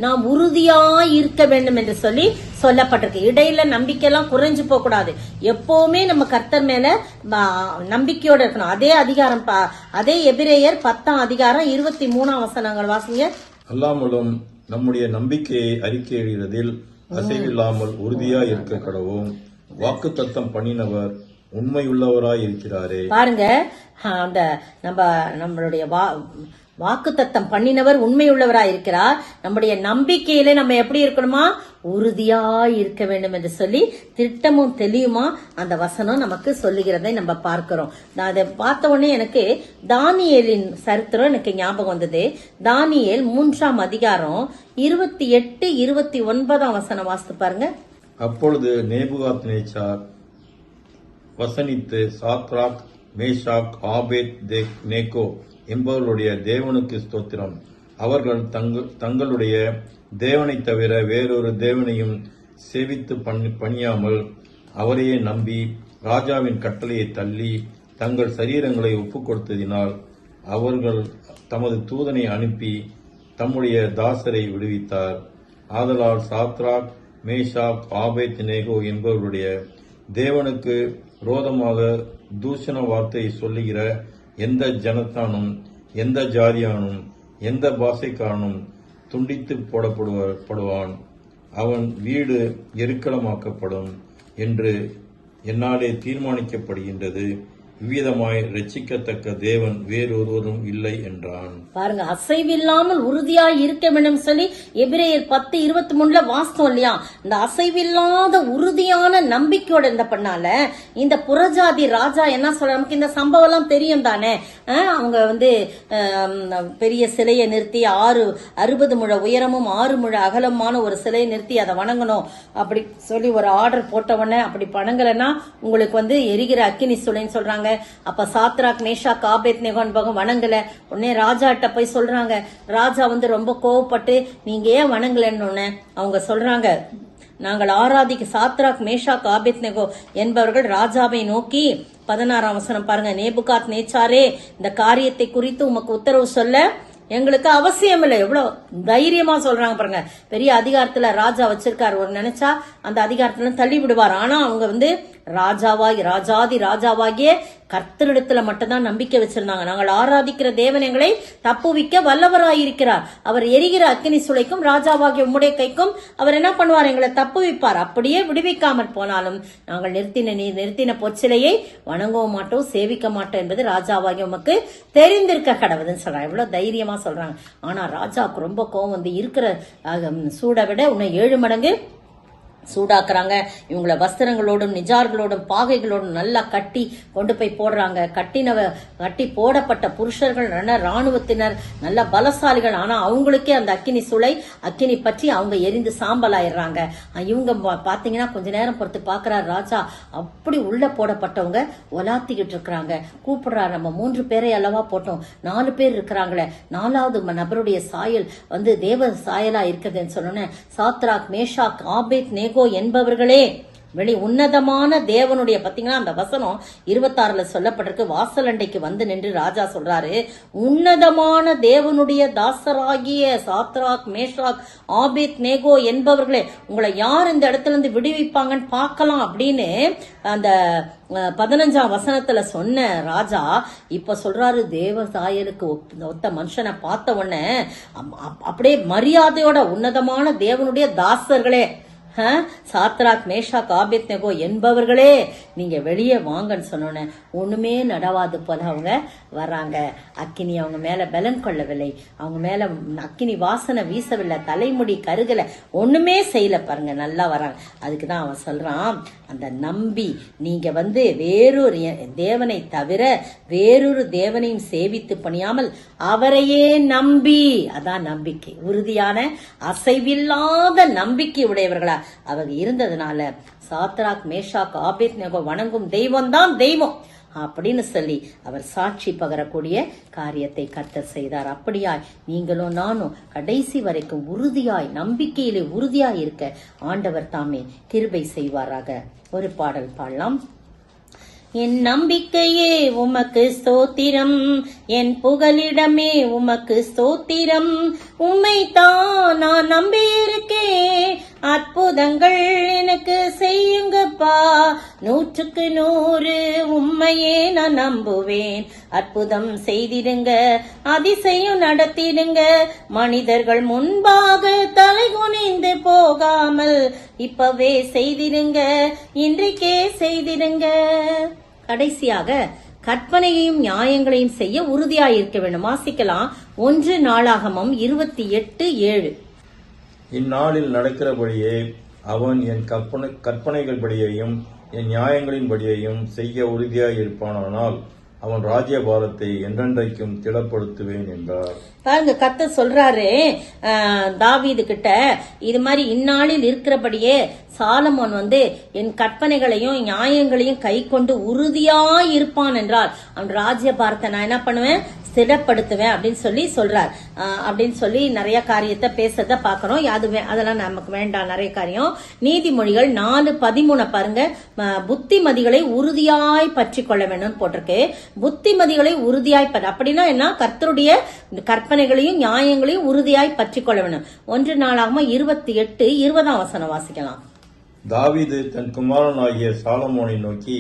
நாம் உறுதியாய் இருக்க வேண்டும் என்று சொல்லி சொல்லப்பட்டிருக்கு. இடையில நம்பிக்கை எல்லாம் குறைஞ்சு போக கூடாது. எப்பவுமே நம்ம கர்த்தர் மேல நம்பிக்கையோட இருக்கணும். அதே அதிகாரம், அதே எபிரேயர் 10:23 வாசிங்க. அல்லாமலும் நம்முடைய நம்பிக்கையை அறிக்கையிடுவதில் அசைவில்லாமல் உறுதியாய் இருக்க கடவும் வாக்குத்தத்தம் பண்ணினவர் உண்மையுள்ளவராய் இருக்கிறாரே. பாருங்க, அந்த நம்மளுடைய வாக்குத்தத்தம் பண்ணினவர் உண்மையுள்ளவராய் இருக்கிறார். நம்முடைய நம்பிக்கையில நம்ம எப்படி இருக்கணுமா? உறுதியாய் இருக்க வேண்டும் என்று சொல்லி திட்டமும் தெளிவுமா அந்த வசனம் நமக்கு சொல்லுகிறதை நம்ம பார்க்கிறோம். நான் அதை பார்த்த உடனே எனக்கு தானியேலின் சரித்திரம் எனக்கு ஞாபகம் வந்தது. தானியேல் 3:28-29 வசனம் வாசித்து பாருங்க. அப்பொழுது நேபுகாத்நேச்சார் வசனித்து சாத்ராக், மேஷாக், ஆபேத் நேகோ என்பவர்களுடைய தேவனுக்கு ஸ்தோத்திரம், அவர்கள் தங்களுடைய தேவனை தவிர வேறொரு தேவனையும் சேவித்து பணியாமல் அவரையே நம்பி ராஜாவின் கட்டளையை தள்ளி தங்கள் சரீரங்களை ஒப்புக் கொடுத்ததினால் அவர்கள் தமது தூதனை அனுப்பி தம்முடைய தாசரை விடுவித்தார். ஆதலால் சாத்ராக், மேஷாக், ஆபேத் நேகோ என்பவர்களுடைய தேவனுக்கு விரோதமாக தூஷண வார்த்தை சொல்லுகிற எந்த ஜனத்தானும் எந்த ஜாதியானும் எந்த பாஷைக்காரனும் துண்டித்து போடப்படுவான், அவன் வீடு எருக்களமாக்கப்படும் என்று என்னாலே தீர்மானிக்கப்படுகின்றது. இவ்விதமாய் ரட்சிக்கத்தக்க தேவன் வேறொருவரும் இல்லை என்றான். பாருங்க, அசைவில்லாமல் உறுதியாய் இருக்க வேண்டும் சொல்லி எபிரேயர் 10:23 வாஸ்தவம் இல்லையா? இந்த அசைவில்லாத உறுதியான நம்பிக்கையோட இருந்த பண்ணால இந்த புறஜாதி ராஜா என்ன சொல்ற, நமக்கு இந்த சம்பவம் எல்லாம் தெரியும் தானே. அவங்க பெரிய சிலையை நிறுத்தி 60 முழ உயரமும் 6 முழ அகலமான ஒரு சிலையை நிறுத்தி அதை வணங்கணும் அப்படி சொல்லி ஒரு ஆர்டர் போட்டவன. அப்படி வணங்கலன்னா உங்களுக்கு எரிகிற அக்கினி சுளைன்னு சொல்றாங்க. அப்ப சாத்ராக், மேஷாக், ஆபேத் நேகோன் வணங்கல. உடனே ராஜாட்ட போய் சொல்றாங்க. ராஜா ரொம்ப கோவப்பட்டு நீங்க ஏன் வணங்கலன்னு அவங்க சொல்றாங்க, நாங்கள் ஆராதிக்க சாத்ராக், மேஷாக், ஆபேத் நேகோ என்பவர்கள் ராஜாவை நோக்கி 16 வசனம் பாருங்க. நேபுகாத் நேச்சாரே, இந்த காரியத்தை குறித்து உமக்கு உத்தரவு சொல்ல எங்களுக்கு அவசியம் இல்லை. எவ்வளவு தைரியமா சொல்றாங்க பாருங்க. பெரிய அதிகாரத்துல ராஜா வச்சிருக்காரு. ஒரு நினைச்சா அந்த அதிகாரத்துல தள்ளி விடுவார். ஆனா அவங்க ராஜாதி ராஜாவாகிய கர்த்தரிடத்துல மட்டும்தான் நம்பிக்கை வச்சிருந்தாங்க. நாங்கள் ஆராதிக்கிற தேவன் எங்களை தப்புவிக்க வல்லவராயிருக்கிறார். அவர் எரிகிற அக்கினி சுளைக்கும் ராஜாவாகிய உம்முடைய கைக்கும் அவர் என்ன பண்ணுவார், எங்களை தப்புவிப்பார். அப்படியே விடுவிக்காமற் போனாலும் நாங்கள் நிறுத்தின பொச்சிலையை வணங்கவும் மாட்டோம், சேவிக்க மாட்டோம் என்பது ராஜாவாகிய உமக்கு தெரிந்திருக்க கடவுதுன்னு சொல்றாங்க. எவ்வளவு தைரியமா சொல்றாங்க. ஆனா ராஜாவுக்கு ரொம்ப கோவம் இருக்கிற சூடை விட உன்னை 7 மடங்கு சூடாக்குறாங்க. இவங்களை வஸ்திரங்களோடும் நிஜார்களோடும் பாகைகளோடும் நல்லா கட்டி கொண்டு போய் போடுறாங்க. கட்டி போடப்பட்ட புருஷர்கள் ராணுவத்தினர் நல்ல பலசாலிகள். ஆனா அவங்களுக்கே அந்த அக்கினி சுளை அக்கினி பற்றி அவங்க எரிந்து சாம்பல் ஆயிடுறாங்க. இவங்க பாத்தீங்கன்னா கொஞ்ச நேரம் பொறுத்து பாக்குறாரு ராஜா, அப்படி உள்ள போடப்பட்டவங்க ஒலாத்திக்கிட்டு இருக்கிறாங்க. கூப்பிடுறாரு, நம்ம 3 பேரை அல்லவா போட்டோம், 4 பேர் இருக்கிறாங்களே, 4வது நபருடைய சாயல் தேவ சாயலா இருக்குதுன்னு சொன்னோன்னே, சாத்ராக் மேஷாக் ஆபேத் நேகோ என்பவர்களே, உன்னதமான தேவனுடைய, பாத்தீங்கன்னா அந்த வசனம் 26ல சொல்லப்பட்டிருக்கு. வாசலண்டைக்கு வந்து நின்று ராஜா சொல்றாரு, உன்னதமான தேவனுடைய தாசராகிய சாத்ராக் மேஷாக் ஆபேத் நேகோ என்பவர்களே, உங்களை யார் இந்த இடத்துல இருந்து விடுவிப்பாங்கன்னு பார்க்கலாம் அப்படின்னு அந்த 15ஆம் வசனத்துல சொன்ன ராஜா இப்ப சொல்றாரு, தேவ சாயலுக்கு ஒத்த மனுஷனை பார்த்த உடனே அப்படியே மரியாதையோட, உன்னதமான தேவனுடைய தாசர்களே, சாத்ராக் மேஷாக் ஆபேத்நேகோ என்பவர்களே, நீங்க வெளியே வாங்கன்னு சொன்னோன்னே ஒண்ணுமே நடவாது போல அவங்க வர்றாங்க. அக்கினி அவங்க மேல பலன் கொள்ளவில்லை, அவங்க மேல அக்கினி வாசனை வீசவில்லை, தலைமுடி கருகல, ஒண்ணுமே செய்யல. பாருங்க, நல்லா வராங்க. அதுக்குதான் அவன் சொல்றான், அந்த நம்பி நீங்க வேறொரு தேவனை தவிர வேறொரு தேவனையும் சேவித்து பணியாமல் அவரையே நம்பி, அதான் நம்பிக்கை, உறுதியான அசைவில்லாத நம்பிக்கை உடையவர்களா அவங்க இருந்ததுனால சாத்ராக் மேஷாக் ஆபேத்நேகோ வணங்கும் தெய்வம் தான் தெய்வம் அப்படின்னு சொல்லி அவர் சாட்சி பகரக்கூடிய காரியத்தை கர்த்தர் செய்தார். அப்படியாய் நீங்களும் நானும் கடைசி வரைக்கும் உறுதியாய் நம்பிக்கையிலே உறுதியாய் இருக்க ஆண்டவர் தாமே கிருபை செய்வாராக. ஒரு பாடல் பாடலாம். என் நம்பிக்கையே உமக்கு ஸ்தோத்திரம், என் புகலிடமே உமக்கு ஸ்தோத்திரம், உம்மை தான் நான் நம்பியிருக்கேன், அற்புதங்கள் எனக்கு செய்யுங்கப்பா, 100க்கு 100 உம்மையே நான் நம்புவேன், அற்புதம் செய்திடுங்க, அதிசயம் நடத்திடுங்க, மனிதர்கள் முன்பாக தலை குனிந்து போகாமல் இப்பவே செய்திடுங்க, இன்றைக்கே செய்திடுங்க. கடைசியாக கற்பனையையும் நியாயங்களையும் செய்ய உறுதியாயிருக்க வேண்டும். வாசிக்கலாம். 1 நாளாகமம் 28:7. இந்நாளில் நடக்கிறபடியே அவன் என் கற்பனைகள் படியையும் என் நியாயங்களின் படியையும் செய்ய உறுதியாய் இருப்பானால் அவன் ராஜ்யபாரத்தை என்றென்றைக்கும் திடப்படுத்துவேன் என்றார். பாருங்க, கர்த்தர் சொல்றாரு தாவீது கிட்ட, இது மாதிரி இந்நாளில் இருக்கிறபடியே சாலமோன் என் கற்பனைகளையும் நியாயங்களையும் கை கொண்டு உறுதியாய் இருப்பான் என்றால் அவன் ராஜ்யபாரத்தை நான் என்ன பண்ணுவேன், திடப்படுத்துவேன் அப்படின்னு சொல்லி சொல்றார். அப்படின்னு சொல்லி நிறைய காரியத்தை பேசுறத பாக்கிறோம். அதெல்லாம் நமக்கு வேண்டாம், நிறைய காரியம். நீதிமொழிகள் 4:13 பாருங்க, புத்திமதிகளை உறுதியாய் பற்றி கொள்ள வேண்டும் போட்டிருக்கு. புத்திமதிகளை உறுதியாய் அப்படின்னா என்ன, கர்த்தருடைய கற்பனைகளையும் நியாயங்களையும் உறுதியாய் பற்றி கொள்ள வேண்டும். 1 நாளாகமம் 28:20 வசனம் வாசிக்கலாம். தாவீது தன் குமாரனாகிய சாலமோனை நோக்கி,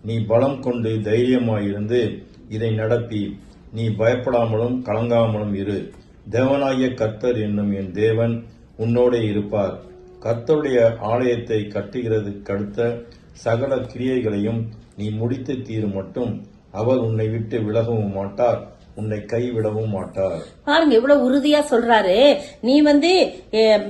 நீ பலம் கொண்டு தைரியமாயிருந்து இதை நடப்பி, நீ பயப்படாமலும் கலங்காமலும் இரு, தேவனாகிய கர்த்தர் என்னும் என் தேவன் உன்னோடே இருப்பார், கர்த்தருடைய ஆலயத்தை கட்டுகிறதுக்கடுத்த சகல கிரியைகளையும் நீ முடித்து தீரும் மட்டும் அவர் உன்னை விட்டு விலகவும் மாட்டார், உன்னை கைவிடவும் மாட்டார். பாருங்க, இவ்வளவு உறுதியா சொல்றாரு. நீ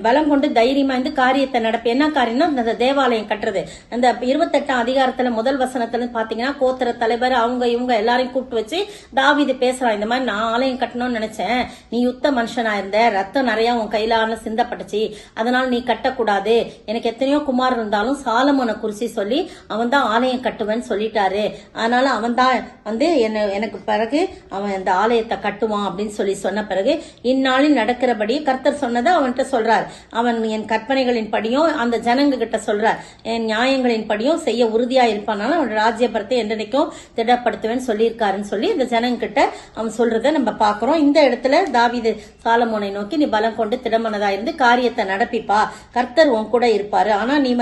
பலம் கொண்டு தைரியமா இந்த காரியத்தை நடப்ப. என்ன காரியம்னா, இந்த தேவாலயம் கட்டுறது. அந்த 28ஆம் அதிகாரத்துல முதல் வசனத்துல பாத்தீங்கன்னா, கோத்திர தலைவர் அவங்க இவங்க எல்லாரையும் கூப்பிட்டு வச்சு தாவீது பேசுறான். இந்த மாதிரி நான் ஆலயம் கட்டணும்னு நினைச்சேன், நீ யுத்த மனுஷனா இருந்த, ரத்தம் நிறைய உன் கையில சிந்தப்பட்டுச்சு, அதனால நீ கட்டக்கூடாது, எனக்கு எத்தனையோ குமார் இருந்தாலும் சாலமோனை குறிச்சி சொல்லி அவன் தான் ஆலயம் கட்டுவேன்னு சொல்லிட்டாரு, அதனால அவன் தான் எனக்கு பிறகு அவன் இந்த ஆலயத்தை கட்டுவான் அப்படின்னு சொல்லி சொன்ன பிறகு இந்நாளில் நடக்கிறபடி கர்த்தர் சொன்னதை அவன்கிட்ட சொல்றார். அவன் என் கற்பனைகளின் படியும் அந்த ஜனங்க கிட்ட சொல்றார், என் நியாயங்களின் படியும் செய்ய உறுதியா இருப்பானாலும் அவன் ராஜ்யபரத்தை என்றைக்கும் திடப்படுத்துவேன்னு சொல்லியிருக்காருன்னு சொல்லி இந்த ஜனங்க கிட்ட அவன் சொல்றதை நம்ம பாக்குறோம். இந்த இடத்துல தாவீது சாலமோனை நோக்கி, நீ பலம் கொண்டு திடமனதா இருந்து காரியத்தை நடப்பிப்பா, கர்த்தர் உன் கூட இருப்பாரு, ஆனா நீ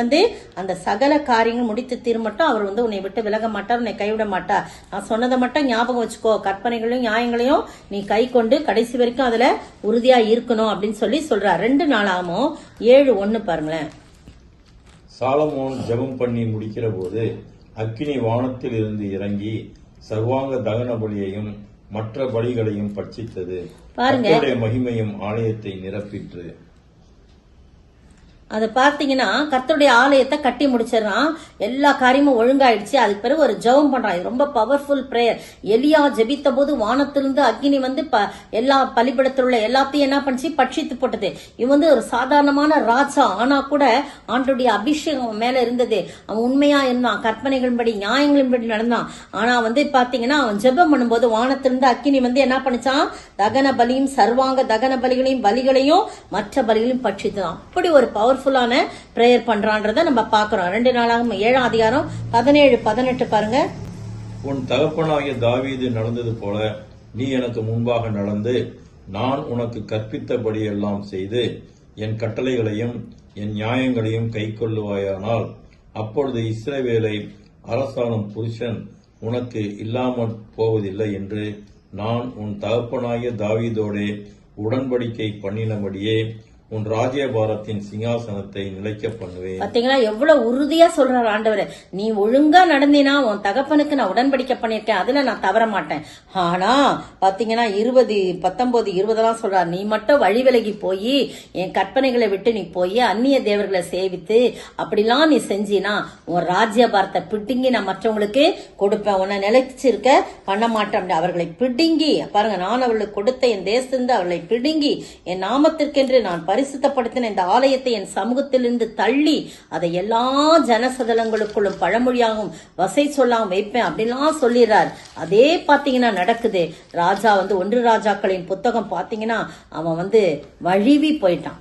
அந்த சகல காரியங்கள் முடித்து தீர்மட்டும் அவர் உன்னை விட்டு விலக மாட்டார், உன்னை கைவிட மாட்டார், நான் சொன்னதை மட்டும் ஞாபகம் வச்சுக்கோ, கற்பனைகளையும் நியாயங்களையும் நீ கை கொண்டு கடைசி வரைக்கும் அதுல உறுதியா இருக்கணும் அப்படின்னு சொல்லி சொல்றார். 2 நாளாகமம் 7:1 பாருங்களேன். சாலமோன் ஜெபம் பண்ணி முடிக்கிற போது அக்கினி வானத்தில் இருந்து இறங்கி சர்வாங்க தகன பலியையும் மற்ற பலிகளையும் பட்சித்தது, கர்த்தருடைய மகிமையும் ஆலயத்தை நிரப்பிற்று. அது பார்த்தீங்கன்னா கர்த்தருடைய ஆலயத்தை கட்டி முடிச்சிடறான், எல்லா காரியமும் ஒழுங்காயிடுச்சு. அதுக்கு பிறகு ஒரு ஜெபம் பண்றான். இது ரொம்ப பவர்ஃபுல் பிரேயர். எலியா ஜெபித்த போது வானத்திலிருந்து அக்னி வந்து எல்லா பலிபடத்தில் உள்ள எல்லாத்தையும் என்ன பண்ணிச்சு, பட்சித்து போட்டது. இவன் வந்து ஒரு சாதாரணமான ராஜா, ஆனா கூட ஆண்டருடைய அபிஷேகம் மேல இருந்தது. அவன் உண்மையா இருந்தான், கற்பனைகளின்படி நியாயங்களின்படி நடந்தான். ஆனா வந்து பாத்தீங்கன்னா அவன் ஜெபம் பண்ணும்போது வானத்திலிருந்து அக்னி வந்து என்ன பண்ணிச்சான், தகன பலியும் சர்வாங்க தகன பலிகளையும் மற்ற பலிகளையும் பட்சித்தான். அப்படி ஒரு பவர்ஃபுல்லான பிரேயர் பண்றான்றத நம்ம பாக்குறோம். 2 நாளாகமம் 7ஆம் அதிகாரம் 17-18 பாருங்க. உன் தகப்பனாகிய தாவீது நடந்தது போல நீ எனக்கு முன்பாக நடந்து நான் உனக்கு கற்பித்தபடியெல்லாம் செய்து என் கட்டளைகளையும் என் நியாயங்களையும் கைக்கொள்ளுவாயானால் அப்பொழுது இஸ்ரவேலை அரசாளும் புருஷன் உனக்கு இல்லாமல் போவதில்லை என்று நான் உன் தகப்பனாகிய தாவீதோடே உடன்படிக்கை பண்ணினபடியே உன் ராஜ்யபாரத்தின் சிங்காசனத்தை நிலைக்க பண்ணுவேன். பாத்தீங்களா எவ்வளவு உறுதியா சொல்றாரு ஆண்டவர். நீ ஒழுங்கா நடந்தினா உன் தகப்பனுக்கு நான் உடன்படிக்கை பண்ணிருக்கேன், அதுல நான் தவற மாட்டேன். ஆனா பாத்தீங்கன்னா 19-20 சொல்றாரு, நீ மட்டும் வழி விலகி போய் என் கற்பனைகளை விட்டு நீ போய் அந்நிய தேவர்களை சேவித்து அப்படிலாம் நீ செஞ்சினா உன் ராஜ்யபாரத்தை பிடுங்கி நான் மற்றவங்களுக்கு கொடுப்பேன், உன்னை நிலைச்சிருக்க பண்ண மாட்டேன். அவர்களை பிடுங்கி பாருங்க, நான் அவர்களுக்கு கொடுத்த என் தேசத்திலிருந்து அவர்களை பிடுங்கி என் நாமத்திற்கென்று நான் பரிசுத்தப்படுத்தின இந்த ஆலயத்தை என் சமூகத்திலிருந்து தள்ளி அதை எல்லா ஜனசதலங்களுக்குள்ளும் பழமொழியாகவும் வசை சொல்லாம வைப்பேன் அப்படிலாம் சொல்லிடுறார். அதே பாத்தீங்கன்னா நடக்குது. ராஜா வந்து 1 ராஜாக்களின் புத்தகம் பாத்தீங்கன்னா அவன் வந்து வழிவி போயிட்டான்.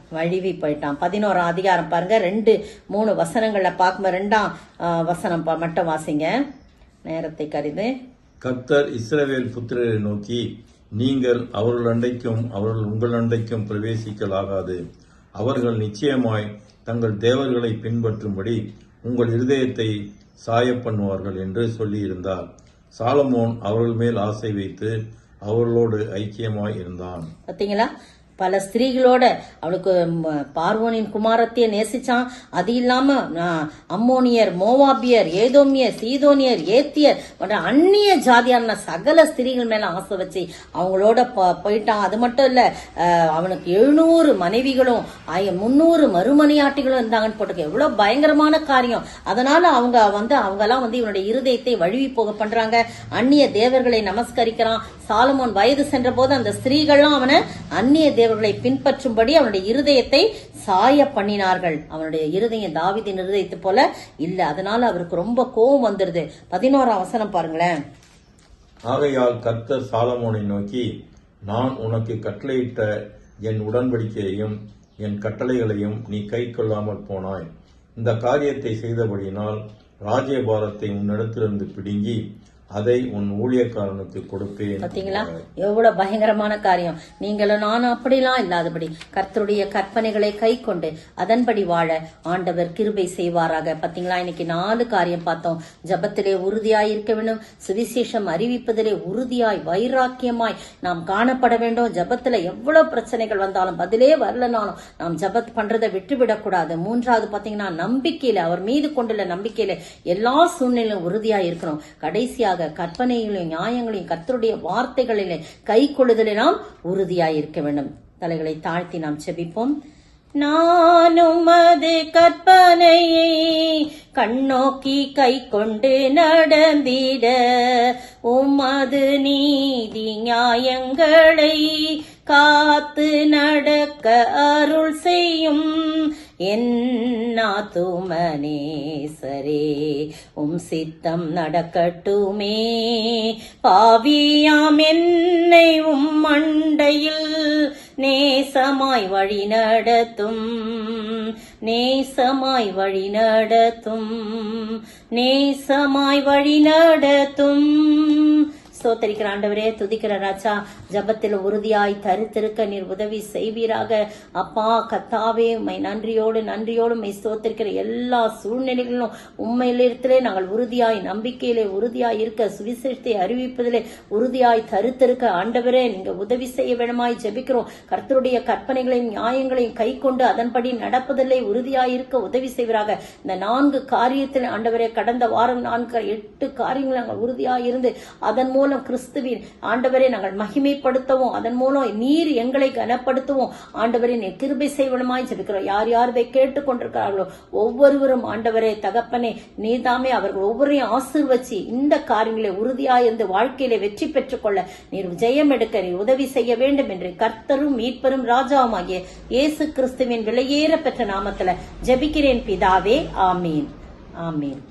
11ஆம் அதிகாரம் பாருங்க, 2-3 வசனங்கள்ல பார்க்கும்போது 2ஆம் வசனம் மட்டும் வாசிங்க, நேரத்தை கருது. கர்த்தர் இஸ்ரவேல் புத்திரரை நோக்கி, நீங்கள் அவர்கள் அண்டைக்கும் அவர்கள் உங்கள் அண்டைக்கும் பிரவேசிக்கலாகாது. அவர்கள் நிச்சயமாய் தங்கள் தேவர்களை பின்பற்றும்படி உங்கள் இருதயத்தை சாயப்பண்ணுவார்கள் என்று சொல்லியிருந்தார். சாலமோன் அவர்கள் மேல் ஆசை வைத்து அவர்களோடு ஐக்கியமாய் இருந்தான். பாத்தீங்களா, பல ஸ்திரீகளோட அவளுக்கு பார்வோனின் குமாரத்தையே நேசிச்சான். அது இல்லாம அம்மோனியர், மோவாபியர், ஏதோமியர், சீதோனியர், ஏத்தியர் அந்நிய ஜாதியான சகல ஸ்திரீகள் மேல ஆசை வச்சு அவங்களோட போயிட்டான். அது மட்டும் இல்ல, அவனுக்கு 700 மனைவிகளும் 300 மறுமனையாட்டிகளும் இருந்தாங்கன்னு போட்டுக்க. எவ்வளவு பயங்கரமான காரியம். அதனால அவங்கெல்லாம் வந்து இவனுடைய இருதயத்தை வழுவி போக பண்றாங்க. அந்நிய தேவர்களை நமஸ்கரிக்கிறான். சாலமோன் வயது சென்ற போது அந்த ஸ்திரீகள்லாம் அவனை அந்நிய தேவர்களை பின்பற்றும்படி அவனுடைய இருதயத்தை சாய பண்ணினார்கள். அவனுடைய இருதயம் தாவீதின் இருதயத்தை போல இல்ல. அதனால அவருக்கு ரொம்ப கோபம் வந்துருது. 11ஆம் வசனம் பாருங்களேன். ஆகையால் கர்த்தர் சாலமோனை நோக்கி, நான் உனக்கு கட்டளையிட்ட என் உடன்படிக்கையையும் என் கட்டளைகளையும் நீ கை கொள்ளாமல் போனாய். இந்த காரியத்தை செய்தபடியினால் ராஜ்யபாரத்தை உன்னிடத்திலிருந்து பிடுங்கி அதை உன் ஊழியக்காரனுக்கு கொடுப்பேன். பாத்தீங்களா எவ்வளவு பயங்கரமான காரியம். நீங்களும் நானும் அப்படிலாம் இல்லாதபடி கர்த்தருடைய கற்பனைகளை கை கொண்டு அதன்படி வாழ ஆண்டவர் கிருபை செய்வாராக. பாத்தீங்களா, இன்னைக்கு 4 காரியம் பார்த்தோம். ஜபத்திலே உறுதியாய் இருக்க வேண்டும், சுவிசேஷம் அறிவிப்பதிலே உறுதியாய் வைராக்கியமாய் நாம் காணப்பட வேண்டும். ஜபத்துல எவ்வளவு பிரச்சனைகள் வந்தாலும் பதிலே வரலனாலும் நாம் ஜபத் பண்றதை விட்டுவிடக்கூடாது. 3வது பாத்தீங்கன்னா நம்பிக்கையில, அவர் மீது கொண்டுள்ள நம்பிக்கையில எல்லா சூழ்நிலையிலும் உறுதியாய் இருக்கணும். கடைசியாக கற்பனைகளையும் நியாயங்களையும் கர்த்தருடைய வார்த்தைகளிலே கை கொள்ளுதலில் நாம் உறுதியாய் இருக்க வேண்டும். தலைகளை தாழ்த்தி நாம் செபிப்போம். நானும் அது கற்பனையை கண்ணோக்கி கை கொண்டு நடந்திட உமது நீதி நியாயங்களை காத்து நடக்க அருள் செய்யும் என்னாத்துமனேசரே, சித்தம் நடக்கட்டுமே. பாவியாம் என்னை மண்டையில் நேசமாய் வழி நடத்தும், நேசமாய் வழி நடத்தும், நேசமாய் வழி நடத்தும். ஸ்தோத்திரிக்கிற ஆண்டவரே, துதிக்கிற ராஜா, ஜபத்தில் உறுதியாய் தரித்திருக்க நீர் உதவி செய்வீராக. அப்பா கத்தாவே, உம்மை நன்றியோடு மை ஸ்தோத்திரிக்கிற எல்லா சூழ்நிலைகளிலும் உண்மையிலே நாங்கள் உறுதியாய் நம்பிக்கையிலே உறுதியாய் இருக்க, சுவிசேஷத்தை அறிவிப்பதிலே உறுதியாய் தரித்திருக்க ஆண்டவரே நீங்க உதவி செய்ய வேண்டுமாய் ஜெபிக்கிறோம். கர்த்தருடைய கற்பனைகளையும் நியாயங்களையும் கை கொண்டு அதன்படி நடப்பதிலே உறுதியாய் இருக்க உதவி செய்வீராக. இந்த 4 காரியத்தில் ஆண்டவரே, கடந்த வாரம் 8 காரியங்கள் நாங்கள் உறுதியாய் இருந்து அதன் மூலம் மூலம் கிறிஸ்துவின் ஆண்டவரை நாங்கள் மகிமைப்படுத்தவும், அதன் மூலம் நீர் எங்களை கனப்படுத்தவும் ஆண்டவரை நீர் கிருபை செய்வனமாய் ஜெபிக்கிறோம். யார் யார் இதை கேட்டுக்கொண்டிருக்கிறார்களோ ஒவ்வொருவரும் ஆண்டவரே தகப்பனே நீதாமே அவர்கள் ஒவ்வொருவரையும் ஆசீர்வச்சி இந்த காரியங்களை உறுதியாயிருந்து வாழ்க்கையிலே வெற்றி பெற்றுக்கொள்ள நீர் ஜெயம் எடுக்க நீர் உதவி செய்ய வேண்டும் என்று கர்த்தரும் மீட்பரும் ராஜாவுமாகிய இயேசு கிறிஸ்துவின் விலையேற பெற்ற நாமத்துல ஜெபிக்கிறேன் பிதாவே. ஆமீன், ஆமீன்.